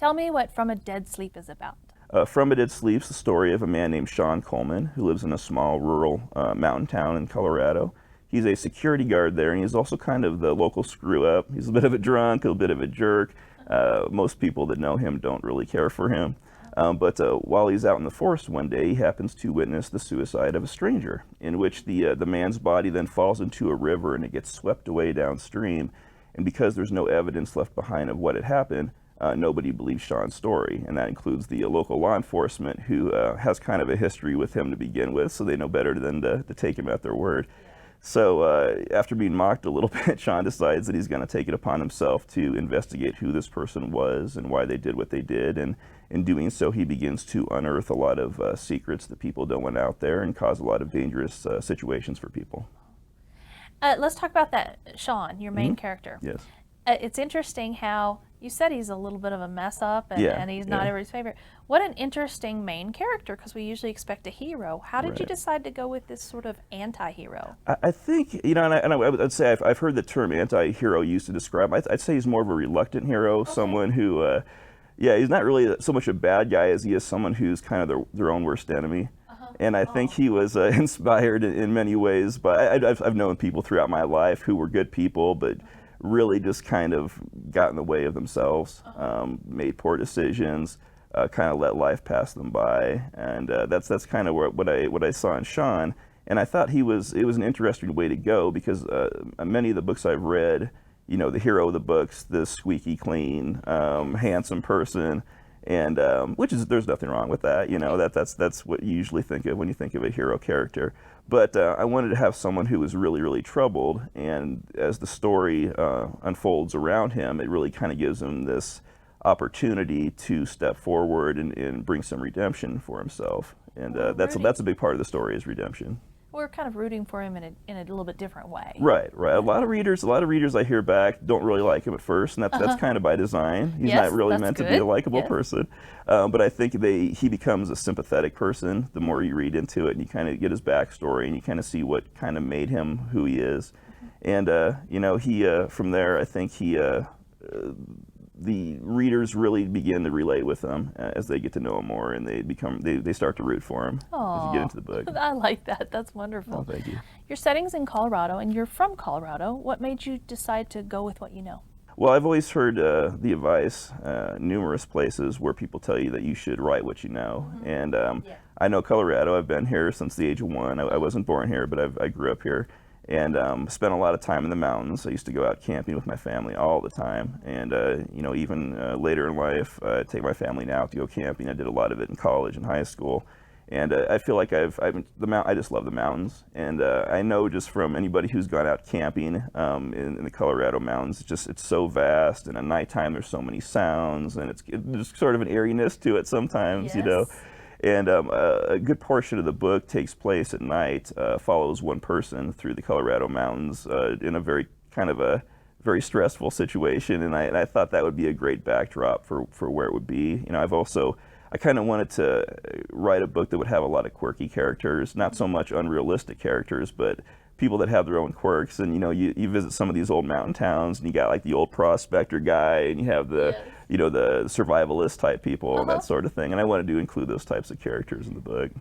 Tell me what From a Dead Sleep is about. From It Sleep's the story of a man named Sean Coleman who lives in a small rural mountain town in Colorado. He's a security guard there, and he's also kind of the local screw-up. He's a bit of a drunk, a bit of a jerk. Most people that know him don't really care for him. But while he's out in the forest one day, he happens to witness the suicide of a stranger, in which the man's body then falls into a river and it gets swept away downstream. And because there's no evidence left behind of what had happened, nobody believes Sean's story, and that includes the local law enforcement, who has kind of a history with him to begin with, so they know better than to take him at their word. So after being mocked a little bit, Sean decides that he's going to take it upon himself to investigate who this person was and why they did what they did, and in doing so he begins to unearth a lot of secrets that people don't want out there and cause a lot of dangerous situations for people. Let's talk about that, Sean, your main character. Yes. It's interesting how you said he's a little bit of a mess up and he's not everybody's favorite. What an interesting main character, because we usually expect a hero. How did you decide to go with this sort of anti-hero? I think, you know, and I would say I've heard the term anti-hero used to describe him. I'd say he's more of a reluctant hero, someone who, he's not really so much a bad guy as he is someone who's kind of their own worst enemy. And I think he was inspired in many ways, but I've known people throughout my life who were good people, but really just kind of got in the way of themselves, made poor decisions, kind of let life pass them by, and that's kind of what I saw in Sean. And I thought it was an interesting way to go, because many of the books I've read, you know, the hero of the books, the squeaky clean, handsome person, and there's nothing wrong with that, you know, that's what you usually think of when you think of a hero character. But I wanted to have someone who was really, really troubled, and as the story unfolds around him, it really kind of gives him this opportunity to step forward and bring some redemption for himself. And that's a big part of the story, is redemption. We're kind of rooting for him in a little bit different way. Right. A lot of readers I hear back don't really like him at first, and that's kind of by design. He's not really meant to be a likable person. But I think he becomes a sympathetic person the more you read into it, and you kind of get his backstory, and you kind of see what kind of made him who he is. And you know, from there, I think the readers really begin to relate with him as they get to know him more, and they start to root for him as you get into the book. I like that. That's wonderful. Oh, thank you. Your setting's in Colorado, and you're from Colorado. What made you decide to go with what you know? Well, I've always heard the advice, numerous places where people tell you that you should write what you know. And I know Colorado. I've been here since the age of 1. I wasn't born here, but I grew up here, and spent a lot of time in the mountains. I used to go out camping with my family all the time, and you know, even later in life, I take my family now to go camping. I did a lot of it in college and high school, and I feel like I just love the mountains, and I know just from anybody who's gone out camping in the Colorado mountains, it's so vast, and at nighttime there's so many sounds, and there's sort of an eeriness to it sometimes, you know. And a good portion of the book takes place at night, follows one person through the Colorado mountains in a very stressful situation, and I thought that would be a great backdrop for where it would be. You know, I kind of wanted to write a book that would have a lot of quirky characters, not so much unrealistic characters, but people that have their own quirks. And you know, you visit some of these old mountain towns, and you got like the old prospector guy, and you have the you know, the survivalist type people and that sort of thing. And I wanted to include those types of characters in the book.